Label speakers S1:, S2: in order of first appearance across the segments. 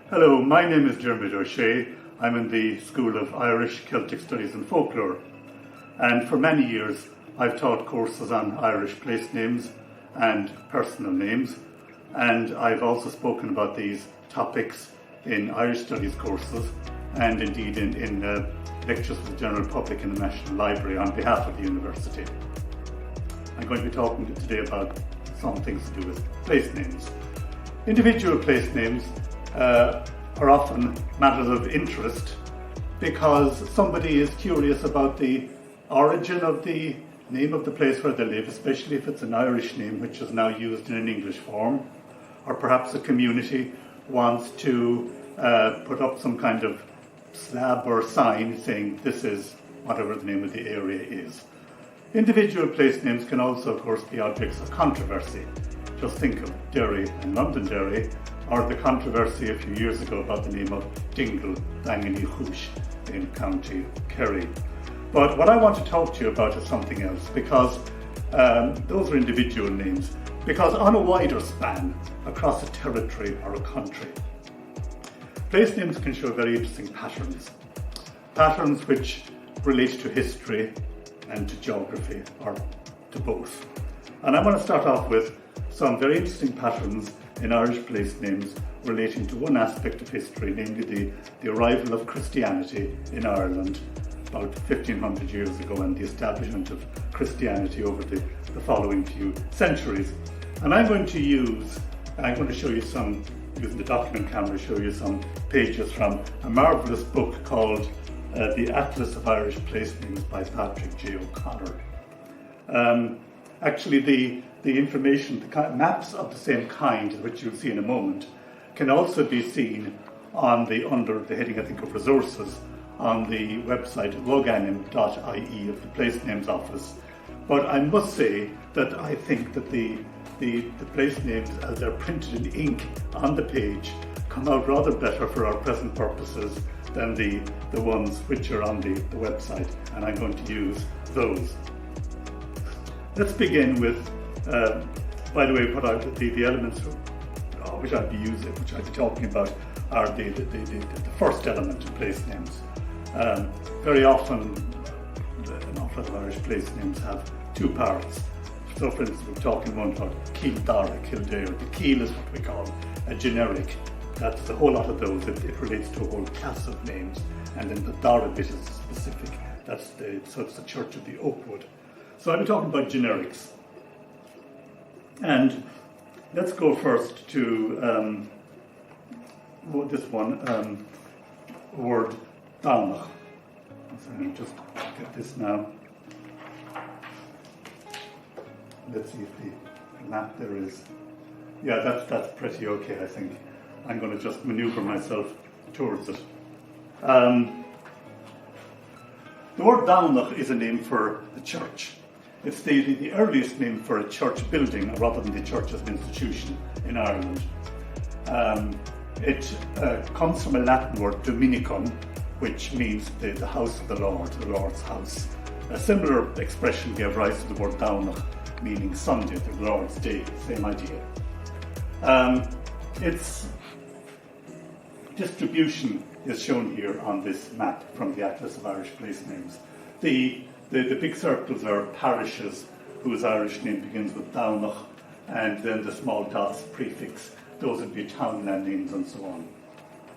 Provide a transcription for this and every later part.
S1: Hello, my name is Dermot O'Shea. I'm in the School of Irish, Celtic Studies and Folklore, and for many years I've taught courses on Irish place names and personal names, and I've also spoken about these topics in Irish Studies courses and indeed in lectures for the general public in the National Library on behalf of the university. I'm going to be talking today about some things to do with place names. Individual place names are often matters of interest because somebody is curious about the origin of the name of the place where they live, especially if it's an Irish name which is now used in an English form, or perhaps a community wants to put up some kind of slab or sign saying this is whatever the name of the area is. Individual place names can also, of course, be objects of controversy. Just think of Derry and Londonderry, or the controversy a few years ago about the name of Dingle Danganny in County Kerry. But what I want to talk to you about is something else, because those are individual names, because on a wider span, across a territory or a country, place names can show very interesting patterns which relate to history and to geography, or to both. And I want to start off with some very interesting patterns in Irish place names relating to one aspect of history, namely the arrival of Christianity in Ireland about 1500 years ago and the establishment of Christianity over the following few centuries. And I'm going to show you some, using the document camera, show you some pages from a marvellous book called The Atlas of Irish Place Names by Patrick J. O'Connor. Actually, the information, the maps of the same kind, which you'll see in a moment, can also be seen on under the heading, I think, of resources on the website loganim.ie of the Place Names Office. But I must say that I think that the place names, as they're printed in ink on the page, come out rather better for our present purposes than the ones which are on the website, and I'm going to use those. Let's begin with, by the way, the elements which I'd be using, which I'd be talking about, are the first element of place names. Very often, an awful lot of Irish place names have two parts. So, for instance, we're talking one about Kildare, Kildare. The Kiel is what we call a generic. That's the whole lot of those. It relates to a whole class of names, and then the Dara bit is specific. So it's the Church of the Oakwood. So I'll be talking about generics. And let's go first to this one, word Dalmach. So let me just get this now. Let's see if the map there is. Yeah, that's pretty okay, I think. I'm going to just maneuver myself towards it. The word Dalmach is a name for the church. It's the earliest name for a church building rather than the church as an institution in Ireland. It comes from a Latin word Dominicum, which means the house of the Lord's house. A similar expression gave rise to the word Dalmach, meaning Sunday, the Lord's day, same idea. Its distribution is shown here on this map from the Atlas of Irish Place Names. The big circles are parishes whose Irish name begins with Dalmach, and then the small dots prefix, those would be townland names and so on.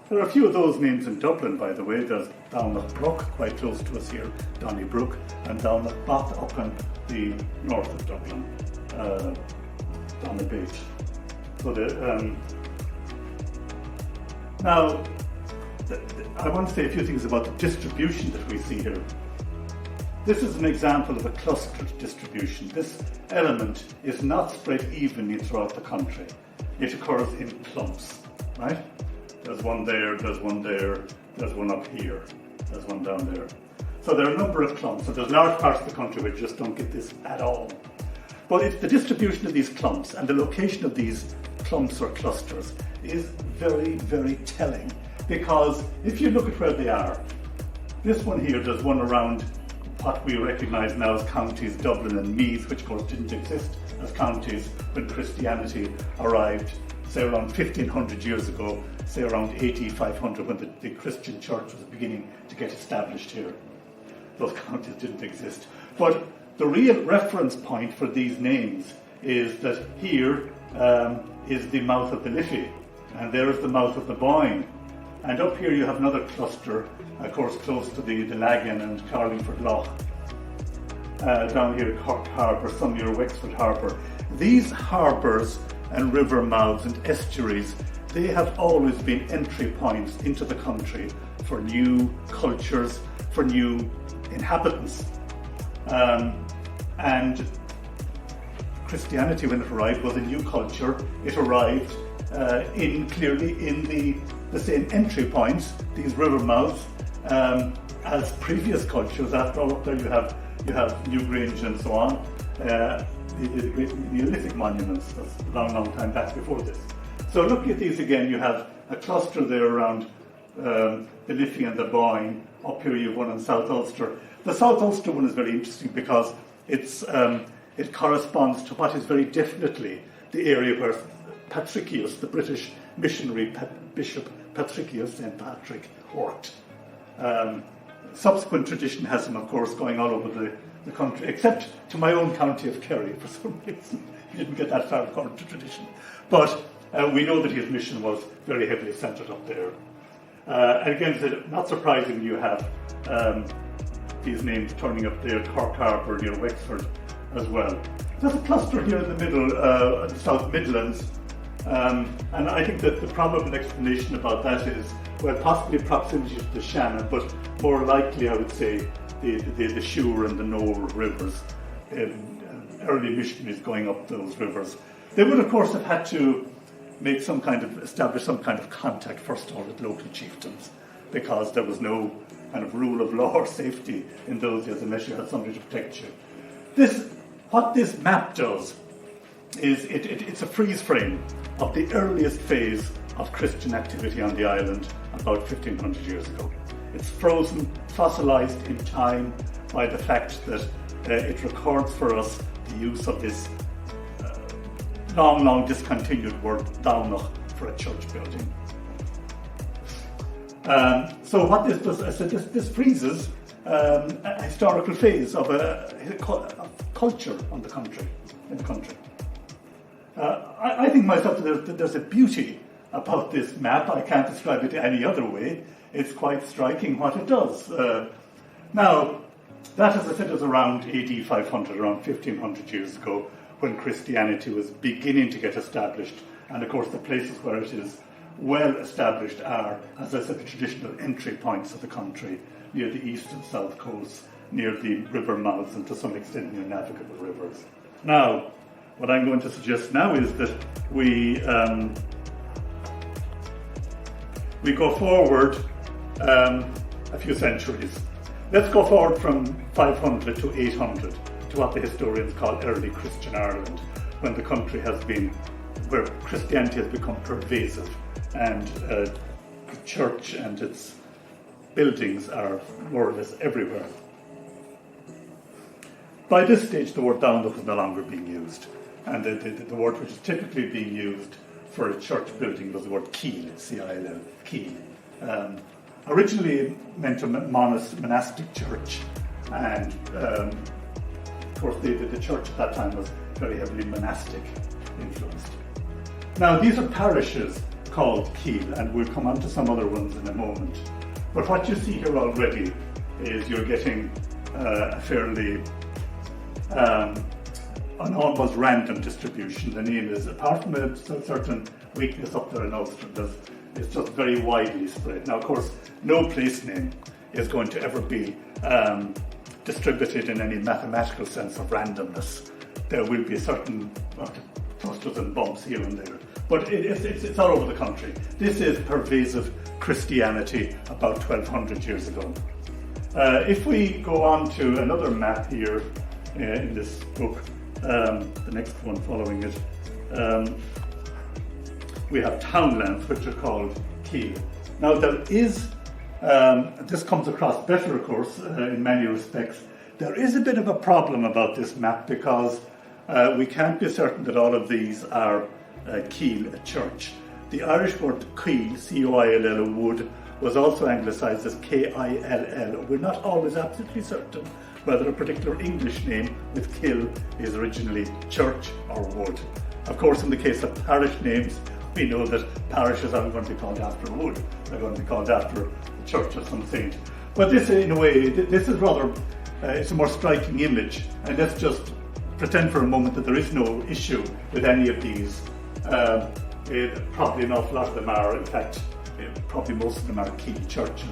S1: There are a few of those names in Dublin, by the way. There's Dalmach Brook, quite close to us here, Donnybrook, and Dalmach Bath up in the north of Dublin, Donabate. So now, I want to say a few things about the distribution that we see here. This is an example of a clustered distribution. This element is not spread evenly throughout the country. It occurs in clumps, right? There's one there, there's one there, there's one up here, there's one down there. So there are a number of clumps, and there's large parts of the country which just don't get this at all. But it's the distribution of these clumps and the location of these clumps or clusters is very, very telling. Because if you look at where they are, this one here, there's one around what we recognise now as counties Dublin and Meath, which of course didn't exist as counties when Christianity arrived say around 1500 years ago, say around 8500 when the Christian church was beginning to get established here. Those counties didn't exist. But the real reference point for these names is that here is the mouth of the Liffey, and there is the mouth of the Boyne. And up here you have another cluster, of course, close to the Lagan and Carlingford Lough. Down here, Cork Harbour, some near Wexford Harbour. These harbours and river mouths and estuaries, they have always been entry points into the country for new cultures, for new inhabitants. And Christianity, when it arrived, was a new culture. It arrived clearly in the same entry points, these river mouths, as previous cultures. After all, up there you have Newgrange and so on, the Neolithic monuments. That's a long time back before this. So looking at these again, you have a cluster there around the Liffey and the Boyne. Up here you have one in South Ulster. The South Ulster one is very interesting because it corresponds to what is very definitely the area where Patricius, the British missionary Bishop Patricius, St. Patrick, worked. Subsequent tradition has him, of course, going all over the country, except to my own county of Kerry. For some reason, he didn't get that far according to tradition. But we know that his mission was very heavily centred up there. And again, not surprising, you have these names turning up there, Cork Harbour near Wexford as well. There's a cluster here in the middle, the South Midlands, and I think that the probable explanation about that is, well, possibly proximity to the Shannon, but more likely, I would say, the Suir and the Nore rivers, early missionaries going up those rivers. They would, of course, have had to establish some kind of contact, first of all, with local chieftains, because there was no kind of rule of law or safety in those days unless you had somebody to protect you. What this map does is it's a freeze frame of the earliest phase of Christian activity on the island about 1500 years ago. It's frozen, fossilized in time by the fact that it records for us the use of this long discontinued word Downach for a church building. So what this does, I said, this freezes a historical phase of culture in the country. I think myself that there's a beauty about this map. I can't describe it any other way. It's quite striking what it does. Now, that, as I said, is around AD 500, around 1500 years ago, when Christianity was beginning to get established. And of course, the places where it is well established are, as I said, the traditional entry points of the country, near the east and south coasts, near the river mouths, and to some extent near navigable rivers. Now, what I'm going to suggest now is that we go forward a few centuries. Let's go forward from 500 to 800 to what the historians call early Christian Ireland, when the country where Christianity has become pervasive, and the church and its buildings are more or less everywhere. By this stage, the word Downloch was no longer being used, and the word which is typically being used for a church building was the word Keil, C-I-L-L, Keil. Originally it meant a monastic church, and of course the church at that time was very heavily monastic influenced. Now these are parishes called Keil, and we'll come on to some other ones in a moment. But what you see here already is you're getting a fairly an almost random distribution. The name is, apart from a certain weakness up there in Ulster, it's just very widely spread. Now, of course, no place name is going to ever be distributed in any mathematical sense of randomness. There will be certain clusters and bumps here and there, but it's all over the country. This is pervasive Christianity about 1200 years ago. If we go on to another map here in this book, the next one following it, we have townlands which are called Keil. Now there is, this comes across better of course in many respects. There is a bit of a problem about this map because we can't be certain that all of these are Keele, a church. The Irish word Keele, C-O-I-L-L, wood, was also anglicised as K-I-L-L. We're not always absolutely certain whether a particular English name with Kill is originally church or wood. Of course, in the case of parish names, we know that parishes aren't going to be called after wood. They're going to be called after the church of some saint. But this, in a way, this is rather, it's a more striking image. And let's just pretend for a moment that there is no issue with any of these. Probably an awful lot of them are, in fact, probably most of them are key churches.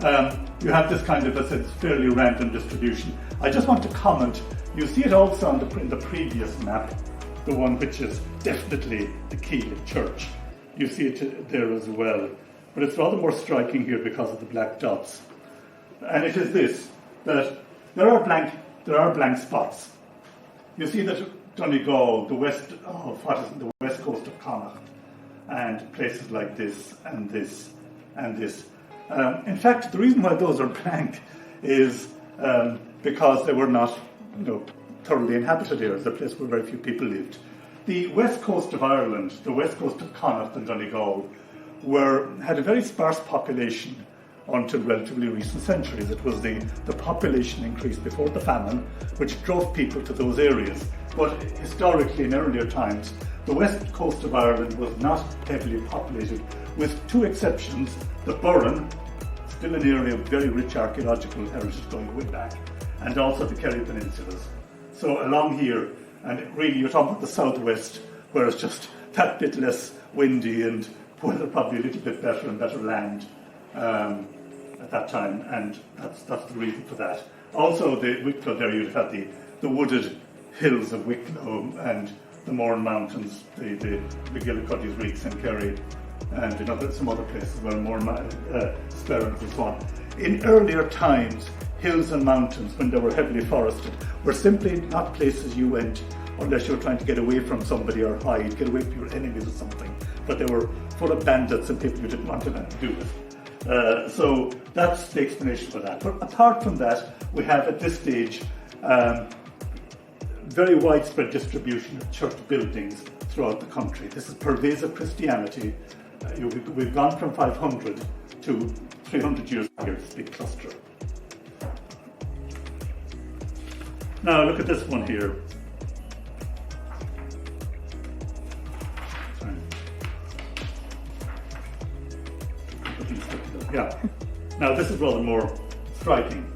S1: You have this kind of, as I said, fairly random distribution. I just want to comment, you see it also in the previous map, the one which is definitely the Keele church. You see it there as well. But it's rather more striking here because of the black dots. And it is this, that there are blank spots. You see that Donegal, the west coast of Connacht, and places like this and this and this. In fact, the reason why those are blank is because they were not, thoroughly inhabited areas, a place where very few people lived. The west coast of Ireland, the west coast of Connacht and Donegal, had a very sparse population until relatively recent centuries. It was the population increase before the famine which drove people to those areas. But historically, in earlier times, the west coast of Ireland was not heavily populated, with two exceptions: the Burren, still an area of very rich archaeological heritage going way back, and also the Kerry Peninsulas. So along here, and really you're talking about the southwest, where it's just that bit less windy and weather probably a little bit better and better land at that time, and that's the reason for that. Also, the Wicklow there, you'd have the wooded hills of Wicklow and the Mourne Mountains, the McGillicuddy's Reeks and Kerry, and some other places where Sperrins and so on. In earlier times, hills and mountains, when they were heavily forested, were simply not places you went unless you were trying to get away from somebody or hide, get away from your enemies or something. But they were full of bandits and people you didn't want anything to do with. So that's the explanation for that. But apart from that, we have at this stage very widespread distribution of church buildings throughout the country. This is pervasive Christianity. We've gone from 500 to 300 years ago, this big cluster. Now look at this one here. Yeah. Now this is rather more striking,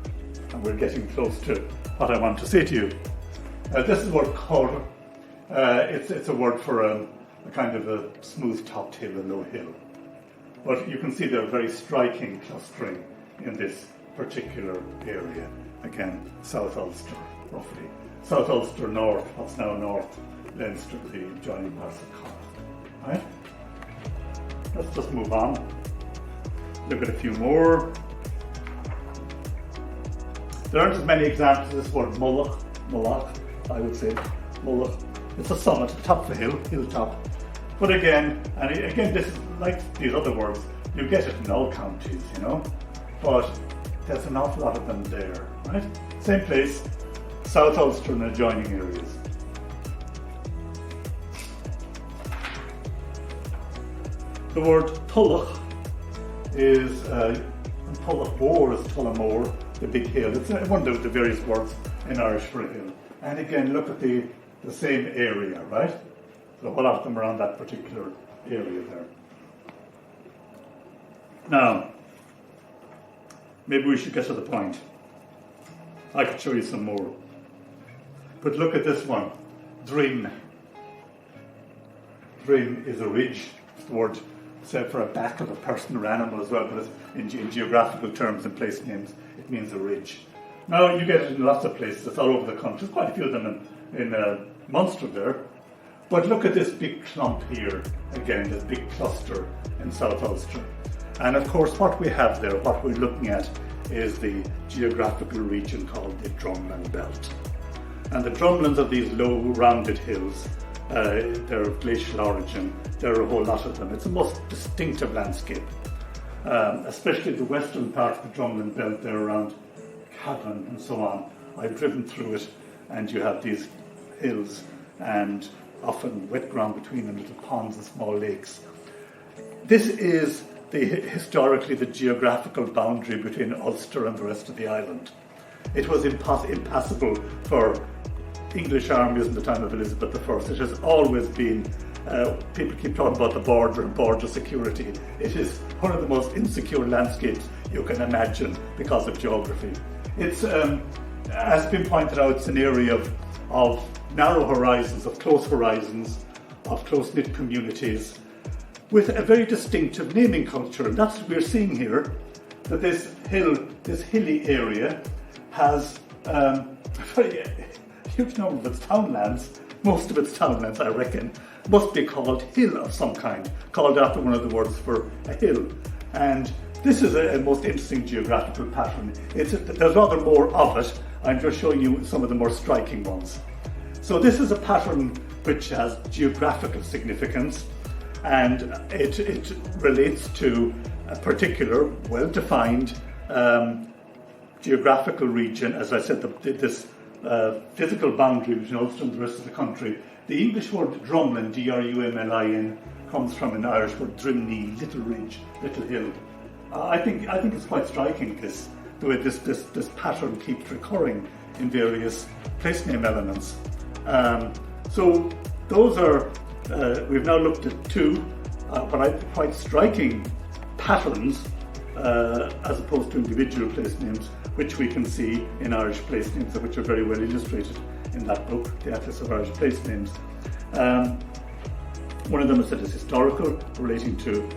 S1: and we're getting close to what I want to say to you. This is a word called, it's a word for a kind of a smooth-topped hill, a low hill. But you can see there are very striking clustering in this particular area. Again, South Ulster, roughly. South Ulster North, what's now North Leinster, the adjoining parts of Connacht. Right? Let's just move on. Look at a few more. There aren't as many examples of this word Mullach, I would say. Mullach. It's a summit, the top of the hilltop. But again, this is like these other words, you get it in all counties, but there's an awful lot of them there, right? Same place, South Ulster and adjoining areas. The word Tullach is, Tullachmore is Tullamore, the big hill. It's one of the various words in Irish for a hill. And again, look at the same area, right? So a whole lot of them around that particular area there. Now, maybe we should get to the point. I could show you some more. But look at this one, Drin. Drin is a ridge. It's the word said for a back of a person or animal as well, but in geographical terms and place names, it means a ridge. Now, you get it in lots of places. It's all over the country. There's quite a few of them in Munster there. But look at this big clump here, again, this big cluster in South Ulster. And of course, what we have there, what we're looking at, is the geographical region called the Drumlin Belt. And the drumlins are these low, rounded hills. They're of glacial origin. There are a whole lot of them. It's a most distinctive landscape, especially the western part of the Drumlin Belt there around Cavan and so on. I've driven through it, and you have these hills, and often wet ground between them, little ponds and small lakes. This is historically the geographical boundary between Ulster and the rest of the island. It was impassable for English armies in the time of Elizabeth I. It has always been, people keep talking about the border and border security. It is one of the most insecure landscapes you can imagine because of geography. It's, as been pointed out, it's an area of narrow horizons, of close-knit communities, with a very distinctive naming culture. And that's what we're seeing here, that this hilly area has a very huge number of its townlands. Most of its townlands, I reckon, must be called hill of some kind, called after one of the words for a hill. And this is a most interesting geographical pattern. There's rather more of it. I'm just showing you some of the more striking ones. So this is a pattern which has geographical significance, and it relates to a particular, well-defined geographical region. As I said, this physical boundary between Ulster and the rest of the country. The English word drumlin, D-R-U-M-L-I-N, comes from an Irish word drimney, little ridge, little hill. I think it's quite striking, the way this pattern keeps recurring in various place name elements. So those are, we've now looked at two, what I think quite striking patterns, as opposed to individual place names, which we can see in Irish place names, which are very well illustrated in that book, The Atlas of Irish Place Names. One of them is historical, relating to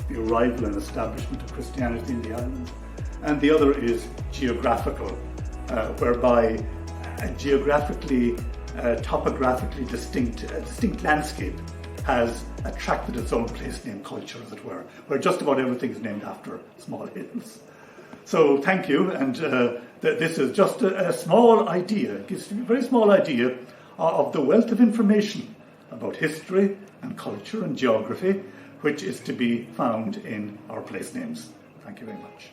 S1: the arrival and establishment of Christianity in the island, and the other is geographical, whereby a geographically, topographically distinct landscape has attracted its own place name culture, as it were, where just about everything is named after small hills. So thank you, and this is just a small idea, it gives you a very small idea of the wealth of information about history and culture and geography, which is to be found in our place names. Thank you very much.